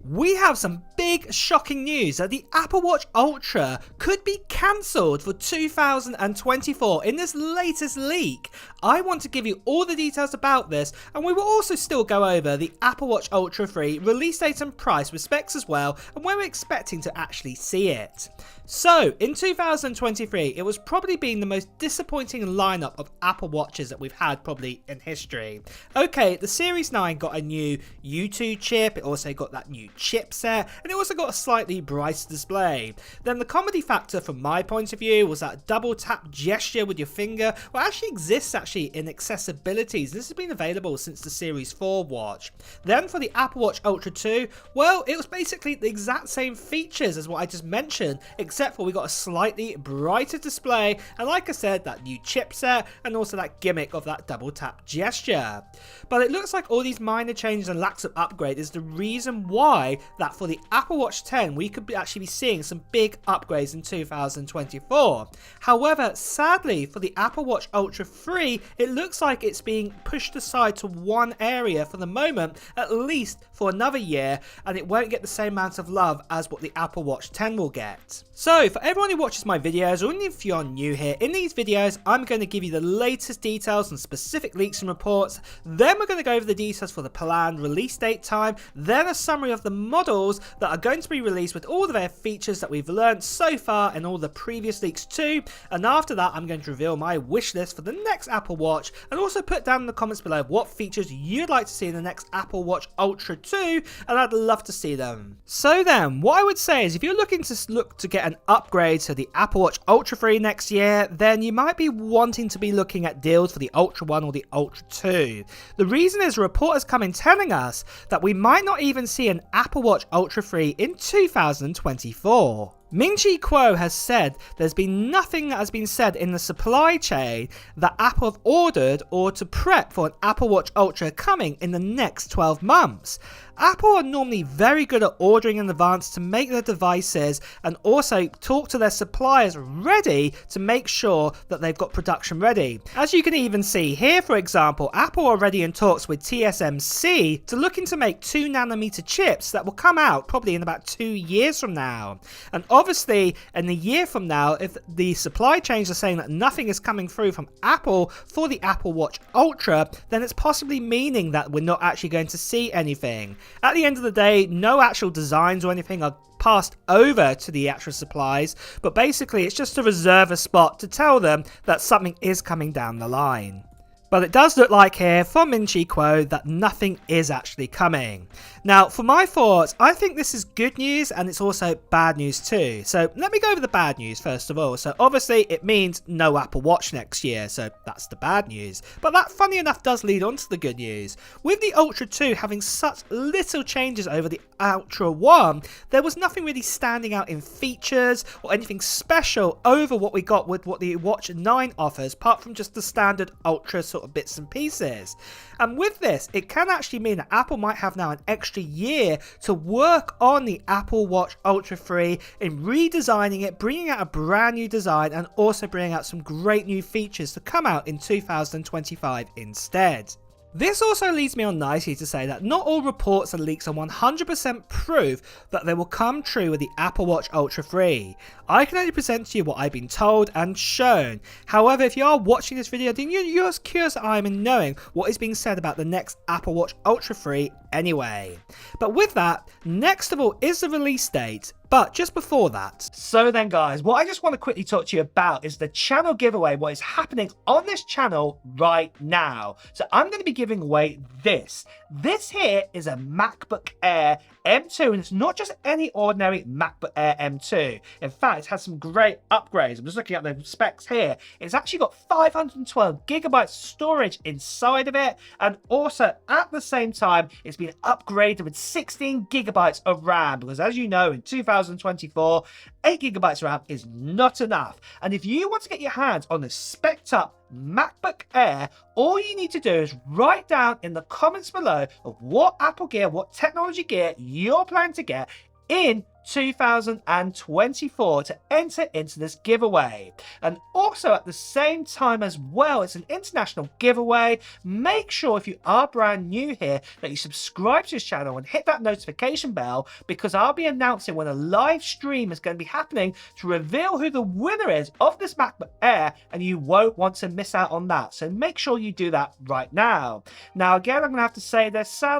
We have some big shocking news that the Apple Watch Ultra could be cancelled for 2024 in this latest leak. I want to give you all the details about this, and we will also still go over the Apple Watch Ultra 3 release date and price with specs as well, and when we're expecting to actually see it. So, in 2023, it was probably been the most disappointing lineup of Apple Watches that we've had probably in history. Okay, the Series 9 got a new U2 chip, it also got that new chipset, and it also got a slightly brighter display. Then the comedy factor from my point of view was that double tap gesture with your finger, well, actually exists in accessibilities. This has been available since the Series 4 watch. Then for the Apple Watch Ultra 2, well, it was basically the exact same features as what I just mentioned, except for we got a slightly brighter display, and like I said, that new chipset, and also that gimmick of that double tap gesture. But it looks like all these minor changes and lacks of upgrade is the reason why that for the Apple Watch 10 we could actually be seeing some big upgrades in 2024. However, sadly for the Apple Watch Ultra 3, it looks like it's being pushed aside to one area for the moment, at least for another year, and it won't get the same amount of love as what the Apple Watch 10 will get. So for everyone who watches my videos, or even if you're new here, in these videos I'm going to give you the latest details on specific leaks and reports, then we're going to go over the details for the planned release date time, then a summary of the models that are going to be released with all of their features that we've learned so far and all the previous leaks too, and after that I'm going to reveal my wish list for the next Apple Watch, and also put down in the comments below what features you'd like to see in the next Apple Watch Ultra 2, and I'd love to see them. So then, what I would say is if you're looking to get an upgrade to the Apple Watch Ultra 3 next year, then you might be wanting to be looking at deals for the Ultra 1 or the Ultra 2. The reason is a report has come in telling us that we might not even see an Apple Watch Ultra 3 in 2024. Ming-Chi Kuo has said there's been nothing that has been said in the supply chain that Apple have ordered or to prep for an Apple Watch Ultra coming in the next 12 months. Apple are normally very good at ordering in advance to make their devices and also talk to their suppliers ready to make sure that they've got production ready. As you can even see here, for example, Apple are already in talks with TSMC to looking to make 2nm chips that will come out probably in about 2 years from now. And obviously, in a year from now, if the supply chains are saying that nothing is coming through from Apple for the Apple Watch Ultra, then it's possibly meaning that we're not actually going to see anything. At the end of the day, no actual designs or anything are passed over to the actual supplies, but basically it's just to reserve a spot to tell them that something is coming down the line. But it does look like here from Ming-Chi Kuo that nothing is actually coming. Now, for my thoughts, I think this is good news and it's also bad news too. So let me go over the bad news first of all. So obviously it means no Apple Watch next year, so that's the bad news. But that, funny enough, does lead on to the good news. With the Ultra 2 having such little changes over the Ultra 1, there was nothing really standing out in features or anything special over what we got with what the Watch 9 offers, apart from just the standard Ultra sort of bits and pieces. And with this, it can actually mean that Apple might have now an extra year to work on the Apple Watch Ultra 3 in redesigning it, bringing out a brand new design, and also bringing out some great new features to come out in 2025 instead. This also leads me on nicely to say that not all reports and leaks are 100% proof that they will come true with the Apple Watch Ultra 3. I can only present to you what I've been told and shown. However, if you are watching this video, then you're as curious as I am in knowing what is being said about the next Apple Watch Ultra 3 anyway. But with that, next of all is the release date. But just before that, so then guys, what I just want to quickly talk to you about is the channel giveaway, what is happening on this channel right now. So I'm going to be giving away this. This here is a MacBook Air M2, and it's not just any ordinary MacBook Air M2. In fact, it has some great upgrades. I'm just looking at the specs here. It's actually got 512 gigabytes storage inside of it, and also at the same time, it's been upgraded with 16 gigabytes of RAM, because as you know, in 2024, 8 gigabytes of RAM is not enough. And if you want to get your hands on this spec'd up MacBook Air, all you need to do is write down in the comments below of what Apple gear, what technology gear you're planning to get in 2024 to enter into this giveaway. And also at the same time as well, it's an international giveaway. Make sure if you are brand new here that you subscribe to this channel and hit that notification bell, because I'll be announcing when a live stream is going to be happening to reveal who the winner is of this MacBook Air, and you won't want to miss out on that. So make sure you do that right now. Now again, I'm going to have to say there's still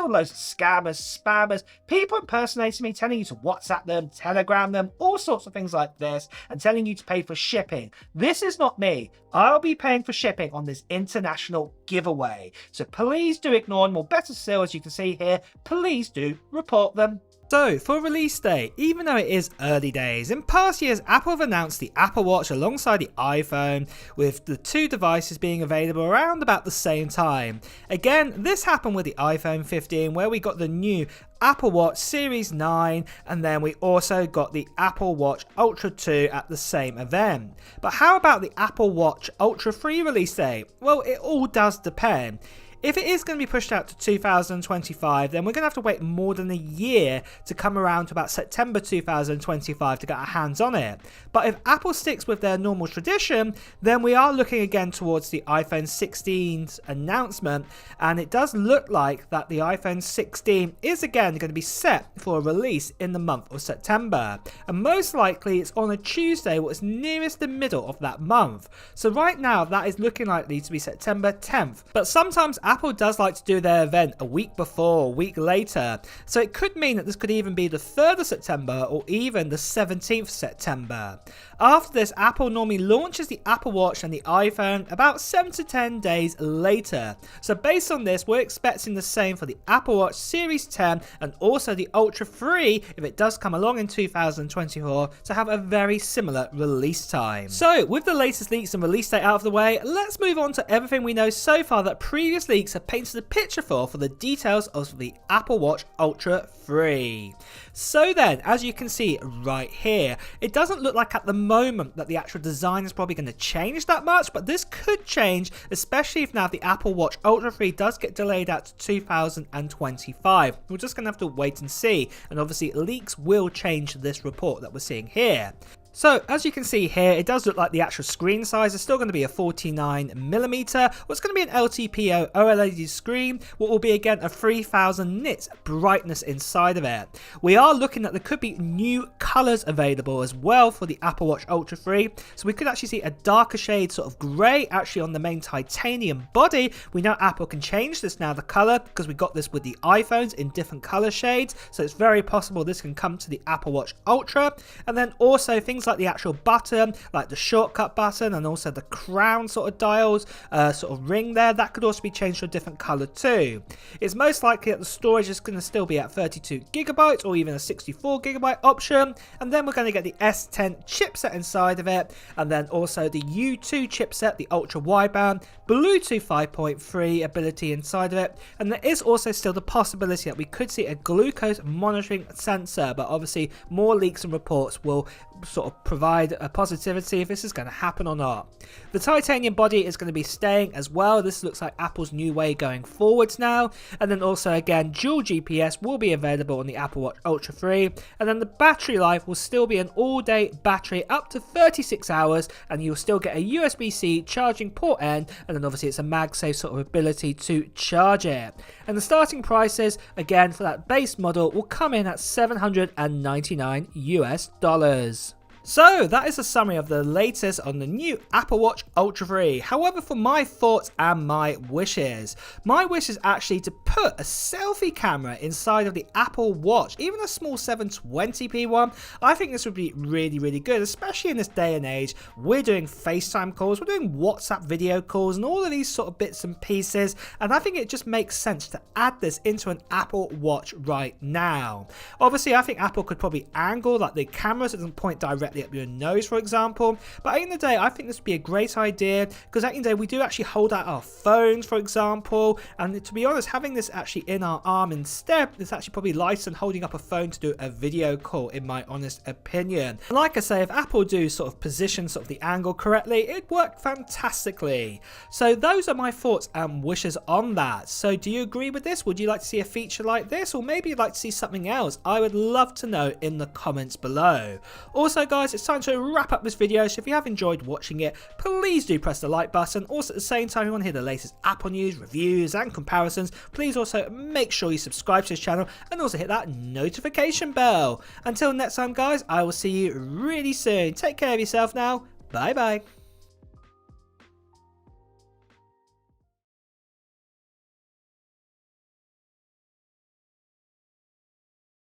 loads of scammers, spammers, people impersonating me, telling you to WhatsApp them, Telegram them, all sorts of things like this, and telling you to pay for shipping. This is not me. I'll be paying for shipping on this international giveaway. So please do ignore them, or better still, as you can see here, please do report them. So, for release date, even though it is early days, in past years Apple have announced the Apple Watch alongside the iPhone, with the two devices being available around about the same time. Again, this happened with the iPhone 15, where we got the new Apple Watch Series 9, and then we also got the Apple Watch Ultra 2 at the same event. But how about the Apple Watch Ultra 3 release date? Well, it all does depend. If it is going to be pushed out to 2025, then we're going to have to wait more than a year to come around to about September 2025 to get our hands on it. But if Apple sticks with their normal tradition, then we are looking again towards the iPhone 16's announcement, and it does look like that the iPhone 16 is again going to be set for a release in the month of September. And most likely it's on a Tuesday, what is nearest the middle of that month. So right now that is looking likely to be September 10th. But sometimes Apple does like to do their event a week before, a week later, so it could mean that this could even be the 3rd of September or even the 17th September. After this, Apple normally launches the Apple Watch and the iPhone about 7 to 10 days later. So based on this, we're expecting the same for the Apple Watch Series 10 and also the Ultra 3, if it does come along in 2024, to have a very similar release time. So with the latest leaks and release date out of the way, let's move on to everything we know so far that previous leaks have painted a picture for the details of the Apple Watch Ultra 3. So then, as you can see right here, it doesn't look like at the moment that the actual design is probably going to change that much, but this could change, especially if now the Apple Watch Ultra 3 does get delayed out to 2025. We're just going to have to wait and see, and obviously leaks will change this report that we're seeing here. So as you can see here, it does look like the actual screen size is still going to be a 49mm. What's going to be an LTPO OLED screen, what will be again a 3000 nits brightness inside of it. We are looking that there could be new colours available as well for the Apple Watch Ultra 3. So we could actually see a darker shade, sort of grey, actually on the main titanium body. We know Apple can change this now, the colour, because we got this with the iPhones in different colour shades. So it's very possible this can come to the Apple Watch Ultra. And then also things like the actual button, like the shortcut button, and also the crown sort of dials, sort of ring there, that could also be changed to a different color too. It's most likely that the storage is going to still be at 32GB or even a 64GB option, and then we're going to get the S10 chipset inside of it, and then also the U2 chipset, the ultra wideband, Bluetooth 5.3 ability inside of it, and there is also still the possibility that we could see a glucose monitoring sensor, but obviously more leaks and reports will sort of provide a positivity if this is going to happen or not. The titanium body is going to be staying as well. This looks like Apple's new way going forwards now. And then also again, dual GPS will be available on the Apple Watch Ultra 3. And then the battery life will still be an all-day battery up to 36 hours, and you'll still get a USB-C charging port end, and then obviously it's a MagSafe sort of ability to charge it. And the starting prices again for that base model will come in at $799 US. So that is a summary of the latest on the new Apple Watch Ultra 3. However, for my thoughts and my wish is actually to put a selfie camera inside of the Apple Watch, even a small 720p one. I think this would be really, really good, especially in this day and age. We're doing FaceTime calls, we're doing WhatsApp video calls, and all of these sort of bits and pieces, and I think it just makes sense to add this into an Apple Watch right now. Obviously, I think Apple could probably angle like the camera so it doesn't point directly directly up your nose, for example. But at the end of the day, I think this would be a great idea, because at the end of the day, we do actually hold out our phones, for example, and to be honest, having this actually in our arm instead is actually probably lighter than holding up a phone to do a video call, in my honest opinion. And like I say, if Apple do sort of position sort of the angle correctly, it worked fantastically. So those are my thoughts and wishes on that. So do you agree with this? Would you like to see a feature like this, or maybe you'd like to see something else? I would love to know in the comments below. Also guys, it's time to wrap up this video, so if you have enjoyed watching it, please do press the like button. Also at the same time, if you want to hear the latest Apple news, reviews and comparisons, please also make sure you subscribe to this channel and also hit that notification bell. Until next time guys, I will see you really soon. Take care of yourself now. Bye bye.